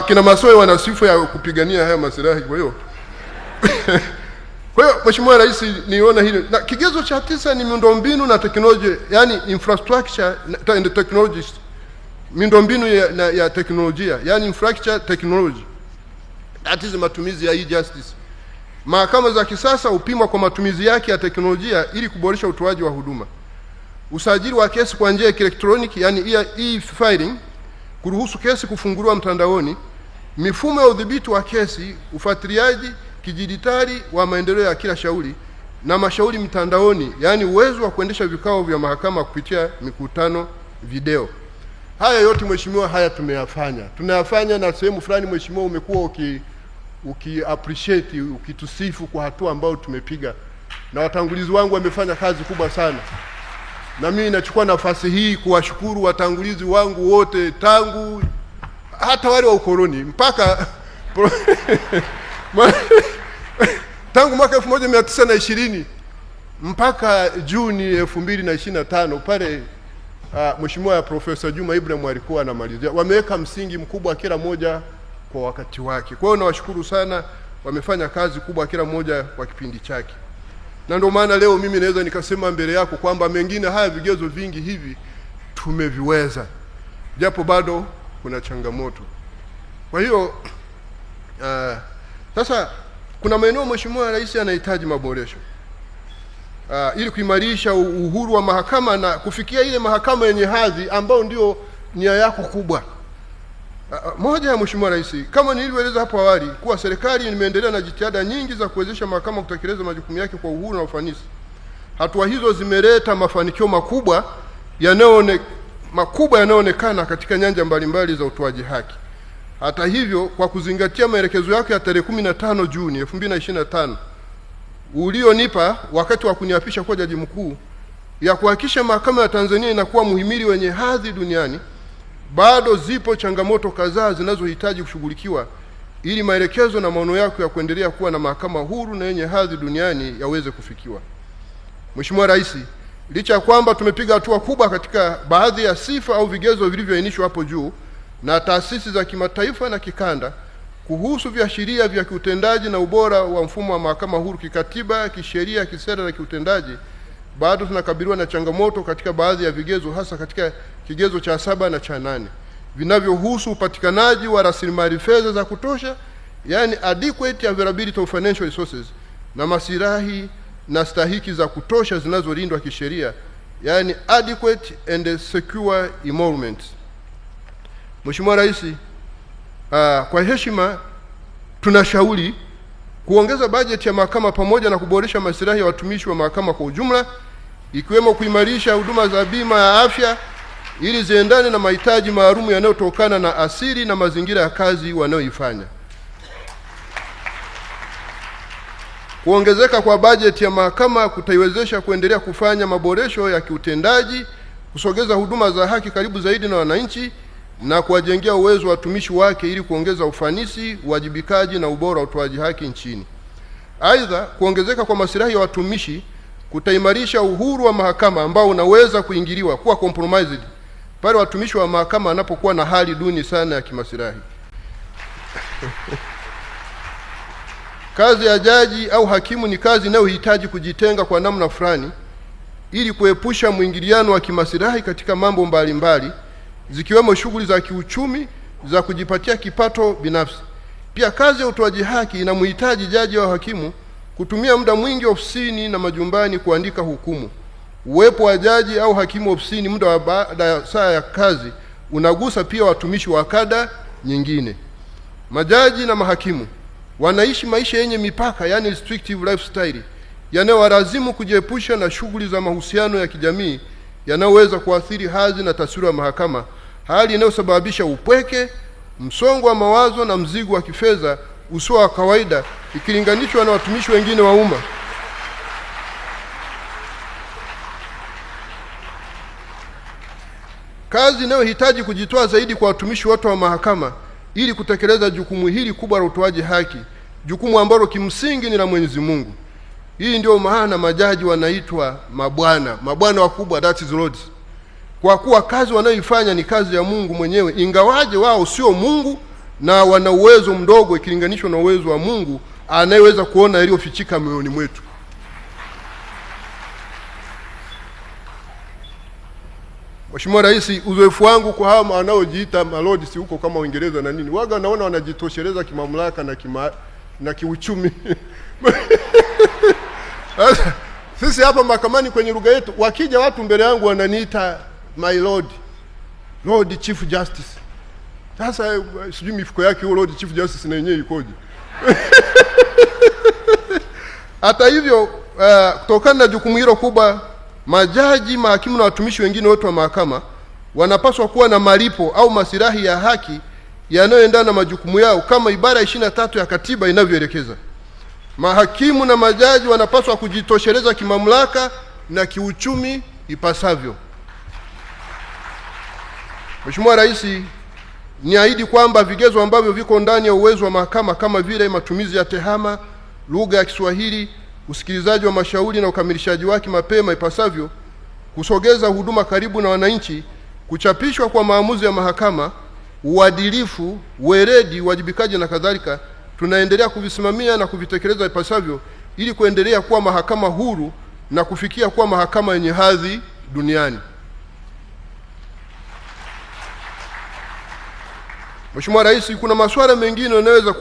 Kina Masowe wana sifa ya kupigania haya maslahi. Kwa hiyo Mheshimiwa Rais, niona hili. Na kigezo cha 9 ni miundombinu na teknolojia, yani infrastructure and technologies. Miundombinu ya teknolojia, yani infrastructure technology. That is matumizi ya e-justice. Mahakama za kisasa hupimwa kwa matumizi yake ya teknolojia ili kuboresha utoaji wa huduma. Usajili wa kesi kwa njia ya elektroniki, yani e-filing, kuruhusu kesi kufunguliwa mtandaoni, mifumo ya udhibiti wa kesi, ufuatiliaji kidijitali wa maendeleo ya kila shauri na mashauri mtandaoni, yani uwezo wa kuendesha vikao vya mahakama kupitia mikutano video. Haya yote Mheshimiwa, haya tunayafanya na sehemu fulani Mheshimiwa umekuwa appreciate, ukitusifu kwa hatua ambayo tumepiga, na watangulizi wangu wamefanya kazi kubwa sana. Na mimi nachukua nafasi hii kuwashukuru watangulizi wangu wote, tangu hata wale wa ukoloni mpaka tangu mwaka 1920 mpaka Juni 2025 pale Mheshimiwa Profesa Juma Ibrahim alikuwa anamalizia. Wameweka msingi mkubwa kila moja kwa wakati wake. Kwa hiyo nawashukuru sana, wamefanya kazi kubwa kila moja kwa kipindi chake. Na ndio maana leo mimi naweza nikasema mbele yako kwamba mengine haya vigezo vingi hivi tumeviweza, japo bado kuna changamoto. Kwa hiyo sasa kuna maeneo Mheshimiwa Rais anahitaji maboresho ili kuimarisha uhuru wa mahakama na kufikia ile mahakama yenye hadhi ambayo ndio nia yako kubwa. Moja ya Mheshimiwa Rais, kama nilivyoeleza hapo awali, kuwa serikali imeendelea na jitihada nyingi za kuwezesha mahakama kutekeleza majukumu yake kwa uhuru na ufanisi. Hatua hizo zimeleta mafanikio makubwa yanayoonekana katika nyanja mbalimbali za utoaji haki. Hata hivyo, kwa kuzingatia maelekezo yake ya tarehe 15 Juni 2025 ulionipa wakati wa kuniapisha kuwa jaji mkuu, ya kuhakikisha mahakama ya Tanzania inakuwa muhimili wenye hadhi duniani, bado zipo changamoto kadhaa zinazohitaji kushughulikiwa ili maelekezo na maono yako ya kuendelea kuwa na mahakama huru na yenye hadhi duniani yaweze kufikiwa. Mheshimiwa Rais, licha ya kwamba tumepiga hatua kubwa katika baadhi ya sifa au vigezo vilivyoainishwa hapo juu na taasisi za kimataifa na kikanda kuhusu viashiria vya kiutendaji na ubora wa mfumo wa mahakama huru kikatiba, kisheria, kisera na kiutendaji, bado tunakabiliwa na changamoto katika baadhi ya vigezo, hasa katika kigezo cha 7 na cha 8 vinavyohusu upatikanaji wa rasilimali fedha za kutosha, yani adequate availability of financial resources, na maslahi na stahiki za kutosha zinazolindwa kisheria, yani adequate and secure emoluments. Mheshimiwa Rais, kwa heshima tunashauri kuongeza bajeti ya mahakama pamoja na kuboresha maslahi ya watumishi wa mahakama kwa ujumla, ikiwemo kuimarisha huduma za bima ya afya ili ziendane na mahitaji maalum yanayotokana na asili na mazingira ya kazi wanayoifanya. Kuongezeka kwa bajeti ya mahakama kutaiwezesha kuendelea kufanya maboresho ya kiutendaji, kusogeza huduma za haki karibu zaidi na wananchi na kuwajengea uwezo wa watumishi wake ili kuongeza ufanisi, uwajibikaji na ubora wa utoaji haki nchini. Aidha, kuongezeka kwa maslahi ya watumishi kutaimarisha uhuru wa mahakama ambao unaweza kuingiliwa, kuwa compromised pale watumishi wa mahakama wanapokuwa na hali duni sana ya kimaslahi. Kazi ya jaji au hakimu ni kazi inayohitaji kujitenga kwa namna fulani ili kuepusha mwingiliano wa kimaslahi katika mambo mbalimbali, zikiwemo shughuli za kiuchumi za kujipatia kipato binafsi. Pia kazi ya utoaji haki inamhitaji jaji au hakimu kutumia muda mwingi ofisini na majumbani kuandika hukumu. Uwepo wa jaji au hakimu ofisini muda wa baada ya saa ya kazi unagusa pia watumishi wa kada nyingine. Majaji na mahakimu wanaishi maisha yenye mipaka, yani restrictive lifestyle, yanayowalazimu kujiepusha na shughuli za mahusiano ya kijamii yanayoweza kuathiri hadhi na taswira ya mahakama, hali inayosababisha upweke, msongo wa mawazo na mzigo wa kifedha usio wa kawaida ikilinganishwa na watumishi wengine wa umma. Kazi inayohitaji kujitoa zaidi kwa watumishi wote wa mahakama ili kutekeleza jukumu hili kubwa la utoaji haki, jukumu ambalo kimsingi ni la Mwenyezi Mungu. Hii ndio maana majaji wanaitwa mabwana wakubwa, that is lords. kwa kuwa kazi wanayoifanya ni kazi ya Mungu mwenyewe, ingawaje wao sio Mungu na wana uwezo mdogo ikilinganishwa na uwezo wa Mungu anayeweza kuona yaliyofichika moyoni mwetu. Mheshimiwa Rais, uzoefu wangu kwa hawa wanaojiita malodi si huko kama Uingereza na nini, waga naona wanajitosheleza kimamlaka na kiuchumi. Sisi hapa mahakamani kwenye lugha yetu, wakija watu mbele yangu wananiita my lord, Lord Chief Justice. Sasa sijui mifuko yake huyo Lord Chief Justice na yenyewe ikoje? Hata hivyo, kutokana na jukumu hilo kubwa, majaji, mahakimu na watumishi wengine wote wa mahakama wanapaswa kuwa na malipo au masilahi ya haki yanayoendana na majukumu yao kama ibara 23 ya katiba inavyoelekeza. Mahakimu na majaji wanapaswa kujitosheleza kimamlaka na kiuchumi ipasavyo. Mheshimiwa Rais, niahidi kwamba vigezo ambavyo viko ndani ya uwezo wa mahakama kama vile matumizi ya tehama, lugha ya Kiswahili, usikilizaji wa mashauri na ukamilishaji wake mapema ipasavyo, kusogeza huduma karibu na wananchi, kuchapishwa kwa maamuzi ya mahakama, uadilifu, weledi, uwajibikaji na kadhalika, tunaendelea kuvisimamia na kuvitekeleza ipasavyo ili kuendelea kuwa mahakama huru na kufikia kuwa mahakama yenye hadhi duniani. Mheshimiwa Rais, kuna masuala mengine yanayoweza